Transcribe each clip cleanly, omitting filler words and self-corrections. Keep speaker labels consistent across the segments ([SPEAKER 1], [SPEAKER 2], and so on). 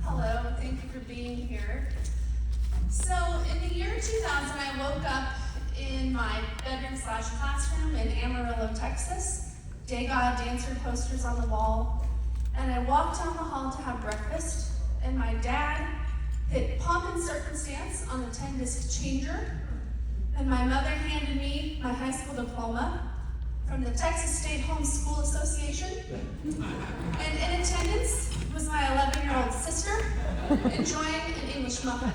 [SPEAKER 1] Hello, thank you for being here. So in the year 2000, I woke up in my bedroom/classroom in Amarillo, Texas. Day God dancer posters on the wall. And I walked down the hall to have breakfast, and my dad hit pomp and circumstance on the 10-disc changer, and my mother handed me my high school diploma from the Texas State Home School Association. And in attendance was my 11-year-old sister enjoying an English muffin.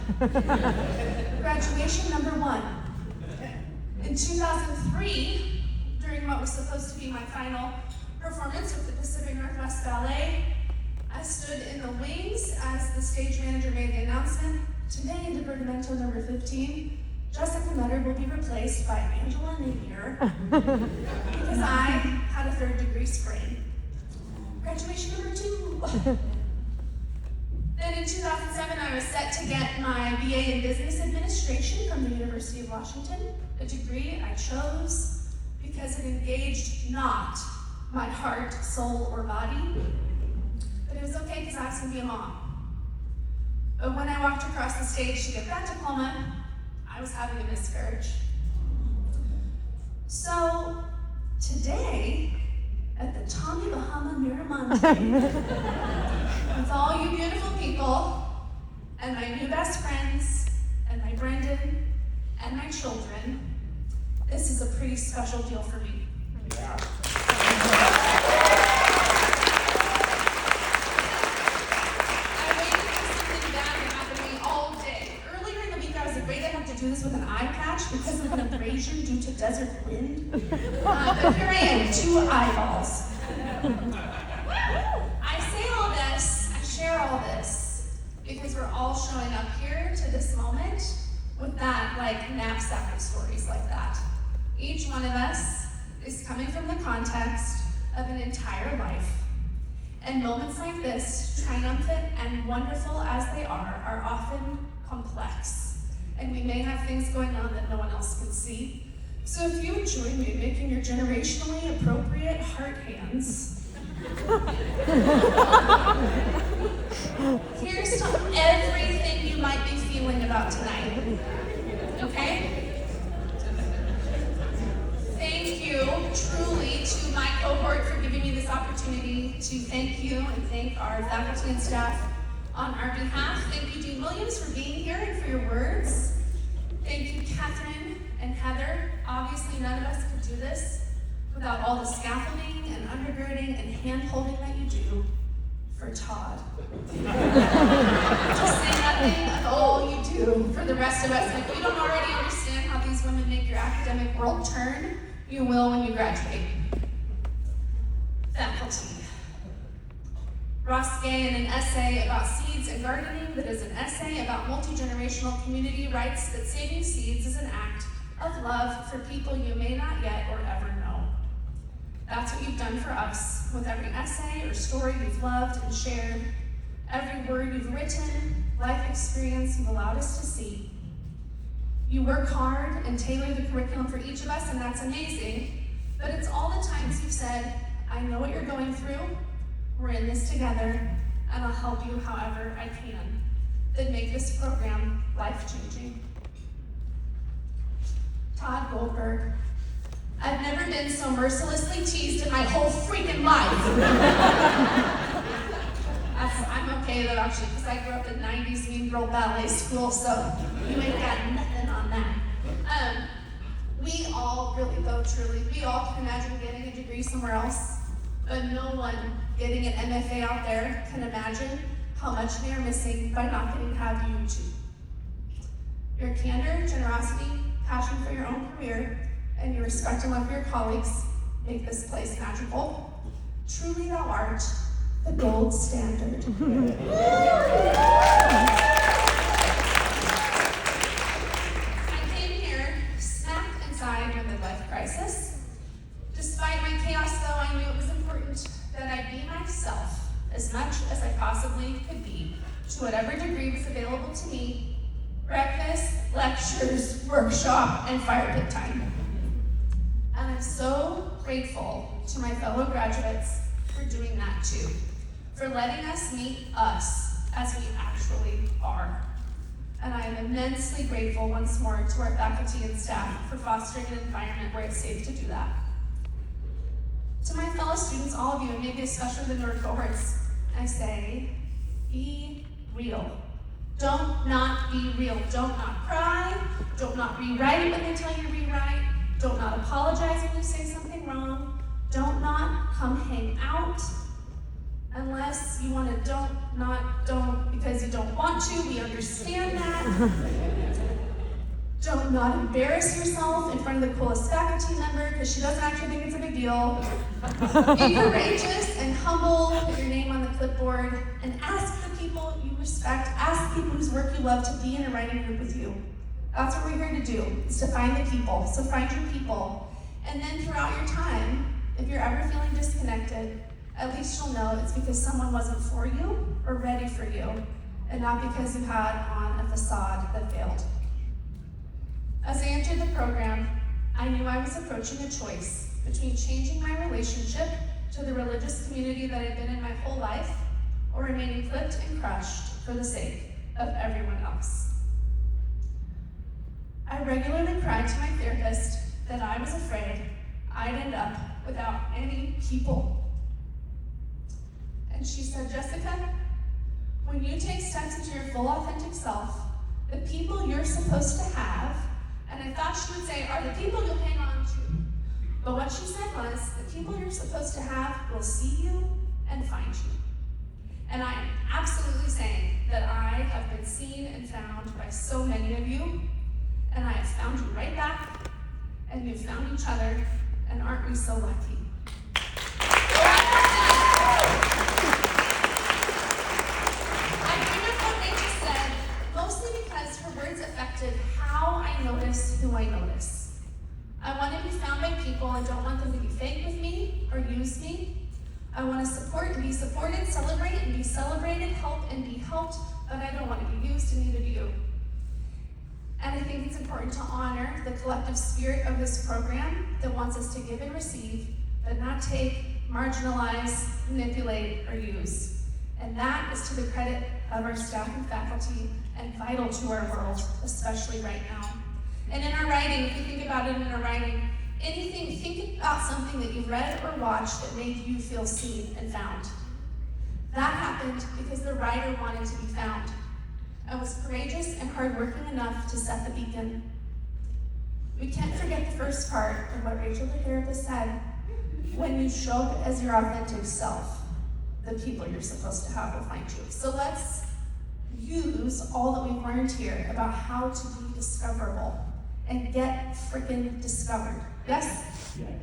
[SPEAKER 1] Graduation number 1. In 2003, during what was supposed to be my final performance with the Pacific Northwest Ballet, I stood in the wings as the stage manager made the announcement. Today in Divertimento number 15, Jessica Nutter will be replaced by Angela Napier because I had a 3rd-degree sprain. Graduation number 2. Then in 2007, I was set to get my BA in Business Administration from the University of Washington, a degree I chose because it engaged not my heart, soul, or body. But it was okay because I was going to be a mom. But when I walked across the stage to get that diploma, I was having a miscarriage. So today, at the Tommy Bahama Miramonte, with all you beautiful people, and my new best friends, and my Brendan, and my children, this is a pretty special deal for me. Yeah. Do this with an eye patch because of an abrasion due to desert wind. But here I am, 2 eyeballs. I say all this, I share all this, because we're all showing up here to this moment with that knapsack of stories like that. Each one of us is coming from the context of an entire life. And moments like this, triumphant and wonderful as they are often complex. And we may have things going on that no one else can see. So if you join me in making your generationally appropriate heart hands, here's to everything you might be feeling about tonight. Okay? Thank you, truly, to my cohort for giving me this opportunity to thank you and thank our faculty and staff on our behalf. Thank you, Dean Williams, for being here and for your words. Thank you, Catherine and Heather. Obviously, none of us could do this without all the scaffolding and undergirding and hand-holding that you do for Todd. To say nothing of all you do for the rest of us. And if you don't already understand how these women make your academic world turn, you will when you graduate. Faculty. Ross Gay in an essay about seeds and gardening that is an essay about multi-generational community writes that saving seeds is an act of love for people you may not yet or ever know. That's what you've done for us with every essay or story you've loved and shared, every word you've written, life experience you've allowed us to see. You work hard and tailor the curriculum for each of us, and that's amazing, but it's all the times you've said, I know what you're going through, we're in this together, and I'll help you however I can, that make this program life-changing. Todd Goldberg. I've never been so mercilessly teased in my whole freaking life. I'm okay though, actually, because I grew up in 90s mean girl ballet school, so you ain't got nothing on that. We all, really though, truly, we all can imagine getting a degree somewhere else. But no one getting an MFA out there can imagine how much they are missing by not getting to have you too. Your candor, generosity, passion for your own career, and your respect and love for your colleagues make this place magical. Truly thou art the gold standard. I came here smack inside your midlife crisis. Despite my chaos, though, I knew it was important that I be myself as much as I possibly could be to whatever degree was available to me: breakfast, lectures, workshop, and fire pit time. And I'm so grateful to my fellow graduates for doing that too, for letting us meet us as we actually are. And I am immensely grateful once more to our faculty and staff for fostering an environment where it's safe to do that. To my fellow students, all of you, and maybe especially the newer cohorts, I say, be real. Don't not be real. Don't not cry. Don't not rewrite it when they tell you to rewrite. Don't not apologize when you say something wrong. Don't not come hang out unless you want to don't because you don't want to. We understand that. Don't not embarrass yourself in front of the coolest faculty member because she doesn't actually think it's a big deal. Be courageous and humble, put your name on the clipboard, and ask the people you respect, ask people whose work you love to be in a writing group with you. That's what we're here to do, is to find the people. So find your people. And then throughout your time, if you're ever feeling disconnected, at least you'll know it's because someone wasn't for you or ready for you, and not because you had on a facade that failed. As I entered the program, I knew I was approaching a choice between changing my relationship to the religious community that I'd been in my whole life, or remaining clipped and crushed for the sake of everyone else. I regularly cried to my therapist that I was afraid I'd end up without any people. And she said, Jessica, when you take steps into your full authentic self, the people you're supposed to have, and I thought she would say, are the people you'll hang on to. But what she said was, the people you're supposed to have will see you and find you. And I am absolutely saying that I have been seen and found by so many of you, and I have found you right back, and you've found each other, and aren't we so lucky? I bring up what Rachel said, mostly because her words affected how I notice who I notice. I want to be found by people. I don't want them to be fake with me or use me. I want to support and be supported, celebrate and be celebrated, help and be helped, but I don't want to be used, and neither do you. And I think it's important to honor the collective spirit of this program that wants us to give and receive, but not take, marginalize, manipulate, or use. And that is to the credit of our staff and faculty, and vital to our world, especially right now. And in our writing, if you think about it in our writing, think about something that you've read or watched that made you feel seen and found. That happened because the writer wanted to be found, and was courageous and hardworking enough to set the beacon. We can't forget the first part of what Rachel the therapist said. When you show up as your authentic self, the people you're supposed to have will find you. So let's use all that we've learned here about how to be discoverable and get freaking discovered. Yes? Yes.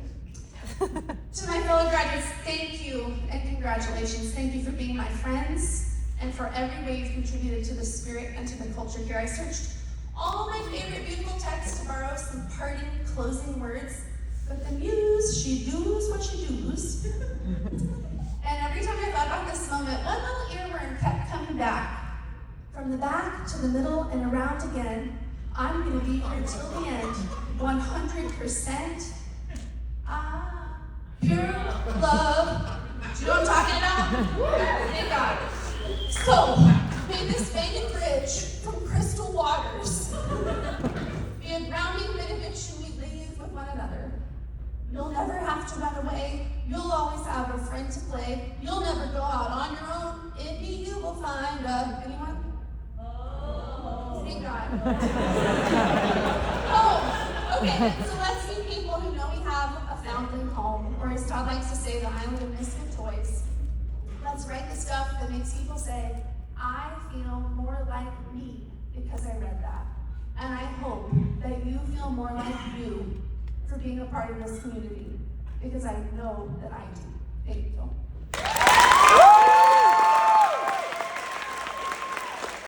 [SPEAKER 1] To my fellow graduates, thank you and congratulations. Thank you for being my friends and for every way you've contributed to the spirit and to the culture here. I searched all my favorite beautiful texts to borrow some parting closing words, but the muse, she does what she does. And every time I thought about this moment, one little earworm kept coming back. From the back to the middle and around again, I'm gonna be here till the end, 100%. Pure love. Do you know what I'm talking about? Thank God. So, may this vacant bridge from crystal waters be a grounding benediction we leave with one another. You'll never have to run away. You'll always have a friend to play. You'll never go out on your own. In me you will find anyone? Oh. Thank God. Oh, okay, so let's meet people who know we have a fountain home, or as Todd likes to say, the island of misfit toys. Let's write the stuff that makes people say, I feel more like me because I read that. And I hope that you feel more like you for being a part of this community, because I know that I do. Thank you.